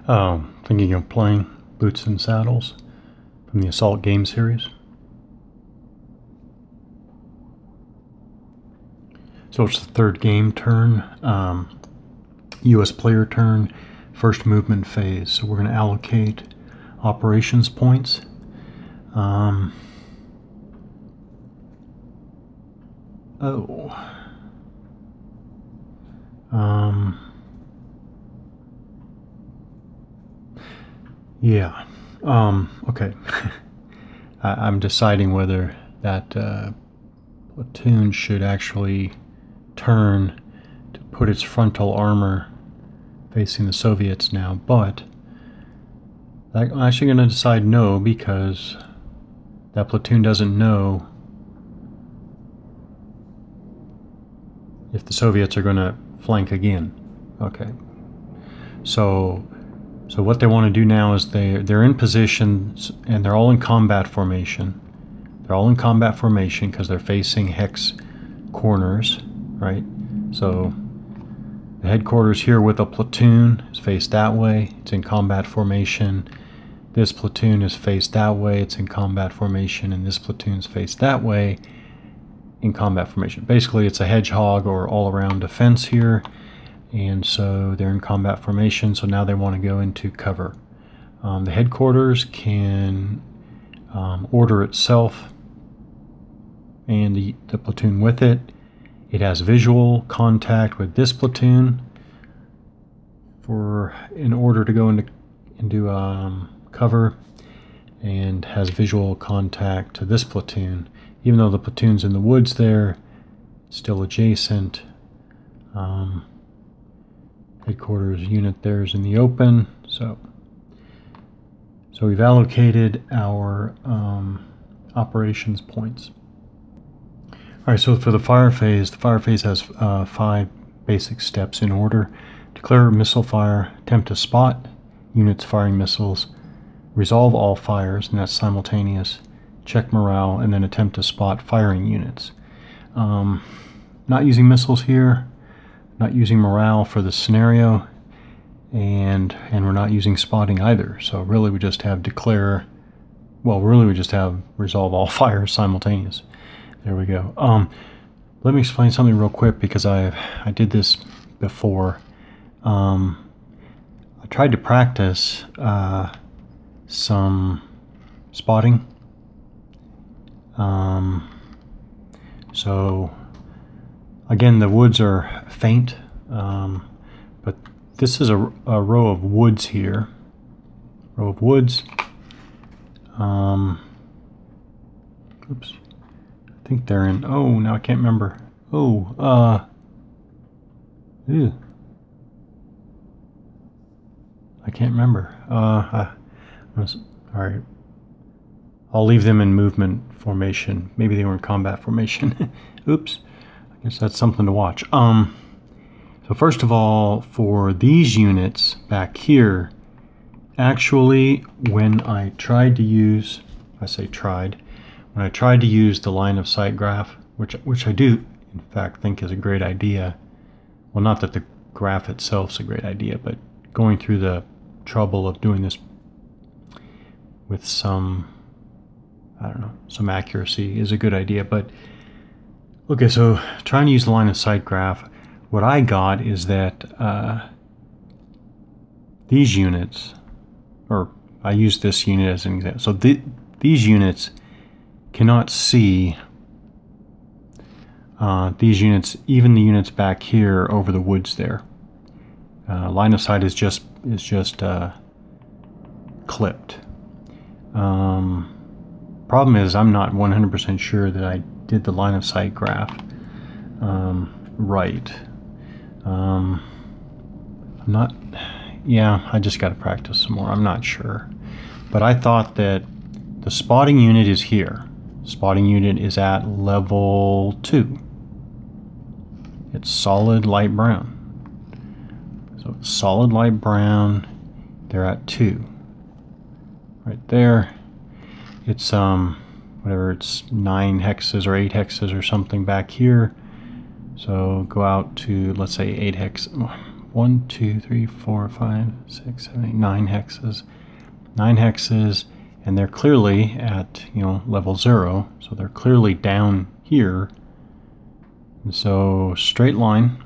Thinking of playing Boots and Saddles from the Assault game series. So it's the third game turn, US player turn, first movement phase. So we're going to allocate operations points. Yeah. Okay. I'm deciding whether that platoon should actually turn to put its frontal armor facing the Soviets now, but I'm actually going to decide no, because that platoon doesn't know if the Soviets are going to flank again. Okay. So what they want to do now is they're in position, and they're all in combat formation. They're all in combat formation because they're facing hex corners, right? So the headquarters here with a platoon is faced that way. It's in combat formation. This platoon is faced that way. It's in combat formation, and this platoon's faced that way in combat formation. Basically, it's a hedgehog or all-around defense here. And so they're in combat formation, so now they want to go into cover. The headquarters can order itself and the platoon with it. It has visual contact with this platoon in order to go into cover, and has visual contact to this platoon. Even though the platoon's in the woods there, it's still adjacent. Headquarters unit there is in the open, so we've allocated our operations points. All right, so for the fire phase has 5 basic steps in order: declare missile fire, attempt to spot units firing missiles, resolve all fires, and that's simultaneous, check morale, and then attempt to spot firing units. Not using missiles here. Not using morale for the scenario, and we're not using spotting either. So really we just have resolve all fires simultaneous. There we go. Let me explain something real quick, because I did this before. I tried to practice some spotting. So again, the woods are faint, but this is a row of woods here. Oops. I think they're in. Oh, now I can't remember. Oh, ew. I can't remember. All right. I'll leave them in movement formation. Maybe they were in combat formation. Oops. I guess that's something to watch. So first of all, for these units back here, actually, when I tried to use, when I tried to use the line of sight graph, which I do, in fact, think is a great idea. Well, not that the graph itself is a great idea, but going through the trouble of doing this with some accuracy is a good idea. But okay, so trying to use the line of sight graph, what I got is that these units, or I use this unit as an example. So these units cannot see these units, even the units back here over the woods there. Line of sight is just clipped. Problem is, I'm not 100% sure that I did the line of sight graph right. I'm not. Yeah, I just got to practice some more. I'm not sure, but I thought that the spotting unit is here. Spotting unit is at level 2. It's solid light brown. So solid light brown, they're at 2. Right there. It's whatever, it's 9 hexes or 8 hexes or something back here. So go out to, let's say, 8 hex. 1, 2, 3, 4, 5, 6, 7, 8, 9 hexes. 9 hexes, and they're clearly at, level 0, so they're clearly down here. And so straight line,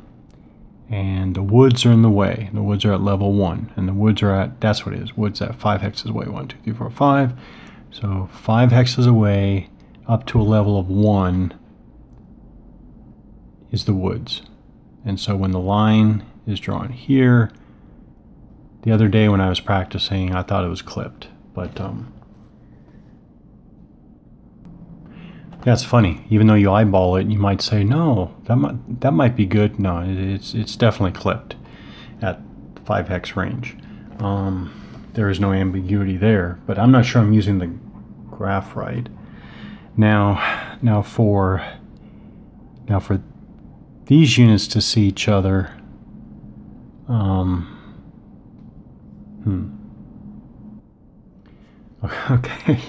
and the woods are in the way. The woods are at level 1, and the woods are at, that's what it is, woods at 5 hexes away. 1, 2, 3, 4, 5. So 5 hexes away up to a level of 1 is the woods. And so when the line is drawn here, the other day when I was practicing, I thought it was clipped, but that's funny. Even though you eyeball it, you might say, no, that might be good. No, it's definitely clipped at 5 hex range. There is no ambiguity there, but I'm not sure I'm using the graph right. Now for these units to see each other, okay.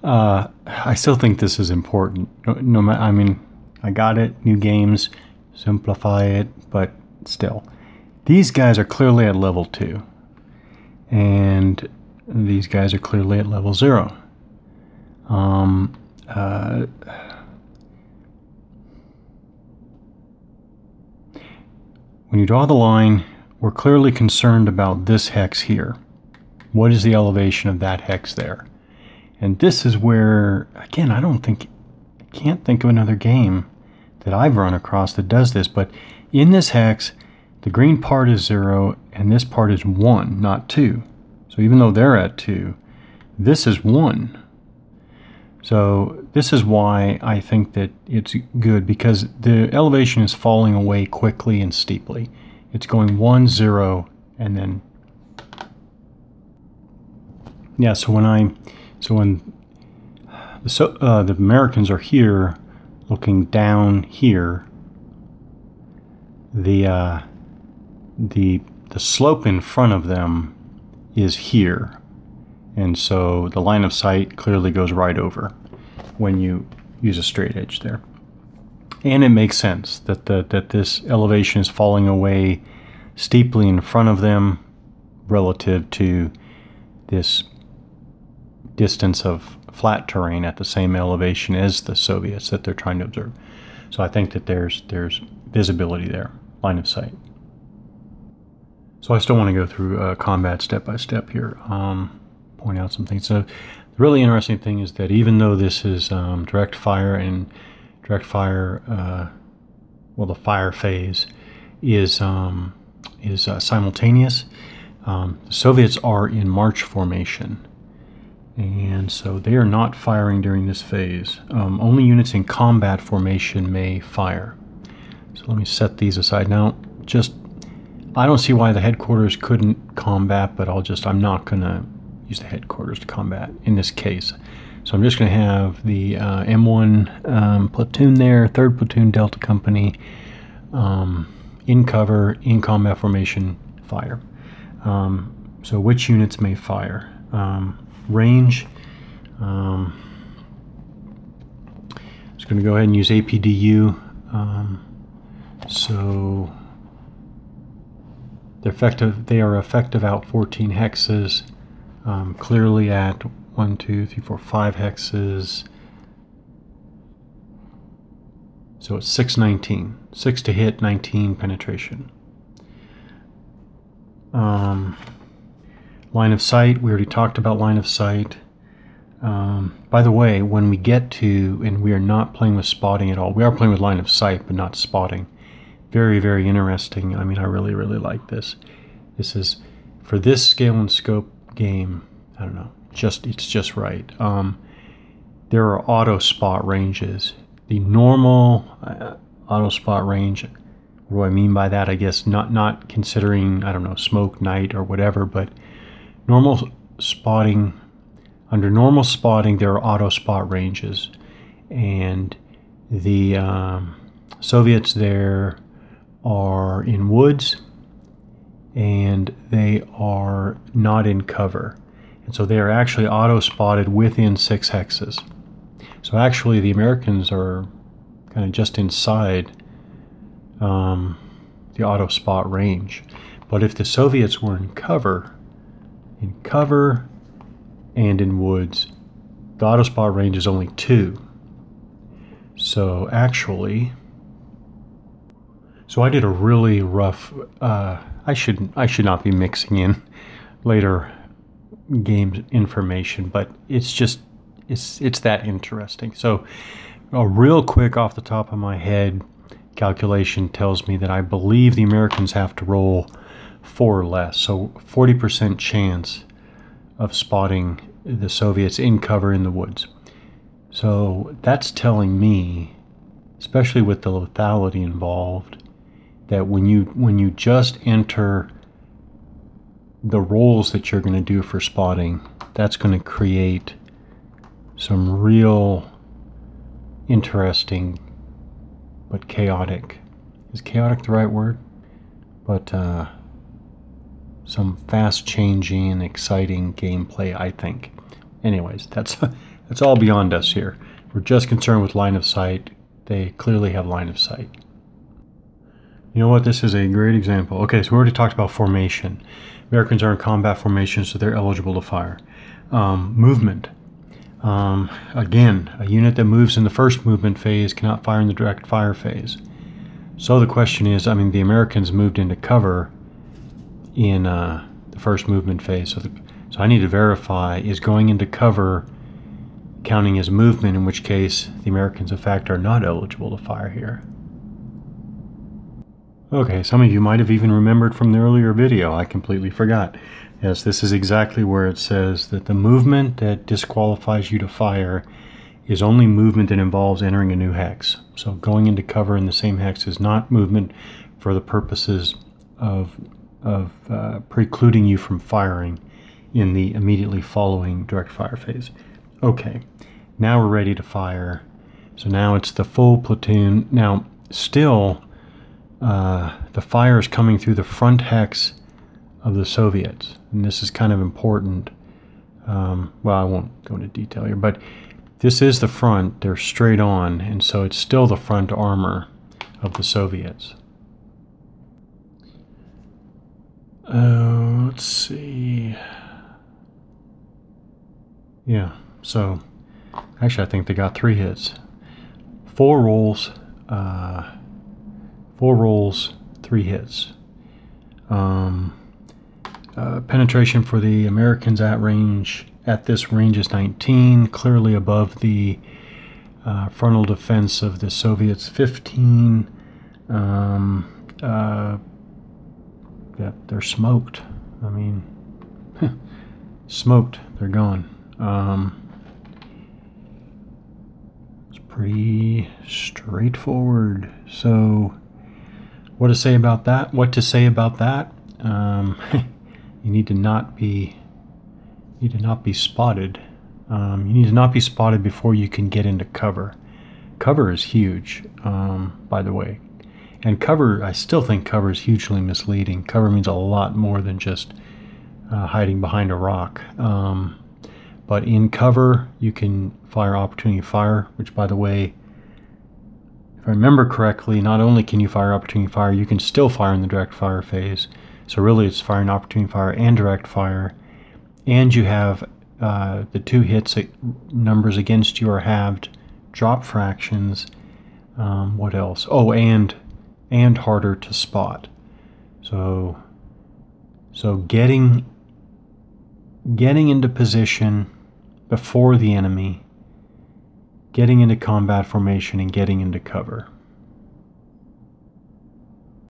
I still think this is important. I mean, I got it. New games, simplify it, but still, these guys are clearly at level 2, and these guys are clearly at level 0. When you draw the line, we're clearly concerned about this hex here. What is the elevation of that hex there? And this is where, again, I can't think of another game that I've run across that does this, but in this hex, the green part is 0, and this part is 1, not 2. So even though they're at 2, this is 1. So this is why I think that it's good, because the elevation is falling away quickly and steeply. It's going 1, 0, and then, yeah, so when the Americans are here looking down here, the slope in front of them is here. And so the line of sight clearly goes right over when you use a straight edge there. And it makes sense that this elevation is falling away steeply in front of them relative to this distance of flat terrain at the same elevation as the Soviets that they're trying to observe. So I think that there's visibility there, line of sight. So I still want to go through combat step by step here. Point out some things. So the really interesting thing is that even though this is direct fire, and direct fire, the fire phase is simultaneous, the Soviets are in march formation, and so they are not firing during this phase. Only units in combat formation may fire. So let me set these aside now. I don't see why the headquarters couldn't combat, but I'm not going to use the headquarters to combat in this case. So I'm just going to have the M1 platoon there, 3rd Platoon Delta Company, in cover, in combat formation, fire. So which units may fire? Range. Just going to go ahead and use APDU. So they are effective out 14 hexes. Clearly at 1, 2, 3, 4, 5 hexes. So it's 619. 6 to hit, 19 penetration. Line of sight, we already talked about line of sight. By the way, when we get to, and we are not playing with spotting at all. We are playing with line of sight, but not spotting. Very, very interesting. I mean, I really, really like this. This is, for this scale and scope game, I don't know, it's just right. There are auto spot ranges. The normal auto spot range, what do I mean by that? I guess not considering, I don't know, smoke, night, or whatever, but normal spotting, under normal spotting, there are auto spot ranges, and the Soviets there are in woods, and they are not in cover. And so they are actually auto-spotted within 6 hexes. So actually the Americans are kind of just inside the auto spot range. But if the Soviets were in cover and in woods, the auto spot range is only 2. So actually, I did a really rough, I should not be mixing in later game information, but it's that interesting. So a real quick off the top of my head calculation tells me that I believe the Americans have to roll 4 or less, so 40% chance of spotting the Soviets in cover in the woods. So that's telling me, especially with the lethality involved, that when you just enter the rolls that you're going to do for spotting, that's going to create some real interesting but chaotic, is chaotic the right word? But some fast changing and exciting gameplay, I think. Anyways, that's all beyond us here. We're just concerned with line of sight. They clearly have line of sight. You know what? This is a great example. Okay, so we already talked about formation. Americans are in combat formation, so they're eligible to fire. Movement. Again, a unit that moves in the first movement phase cannot fire in the direct fire phase. So the question is, I mean, the Americans moved into cover in the first movement phase. So I need to verify, is going into cover counting as movement, in which case the Americans, in fact, are not eligible to fire here. Okay, some of you might have even remembered from the earlier video. I completely forgot. Yes, this is exactly where it says that the movement that disqualifies you to fire is only movement that involves entering a new hex. So going into cover in the same hex is not movement for the purposes of precluding you from firing in the immediately following direct fire phase. Okay, now we're ready to fire. So now it's the full platoon. Now, still, the fire is coming through the front hex of the Soviets, and this is kind of important. Well, I won't go into detail here, but this is the front. They're straight on, and so it's still the front armor of the Soviets. Let's see. Yeah, so actually I think they got 3 hits. 4 rolls, 3 hits. Penetration for the Americans at this range is 19, clearly above the frontal defense of the Soviets, 15. Yeah, they're smoked. I mean, smoked. They're gone. It's pretty straightforward. So, what to say about that? You need to not be spotted. You need to not be spotted before you can get into cover. Cover is huge, by the way. And cover, I still think cover is hugely misleading. Cover means a lot more than just hiding behind a rock. But in cover, you can fire opportunity fire, which, by the way, if I remember correctly, not only can you fire opportunity fire, you can still fire in the direct fire phase. So really it's firing opportunity fire and direct fire. And you have the 2 hits numbers against you are halved, drop fractions. What else? Oh, and harder to spot. So getting into position before the enemy, getting into combat formation, and getting into cover.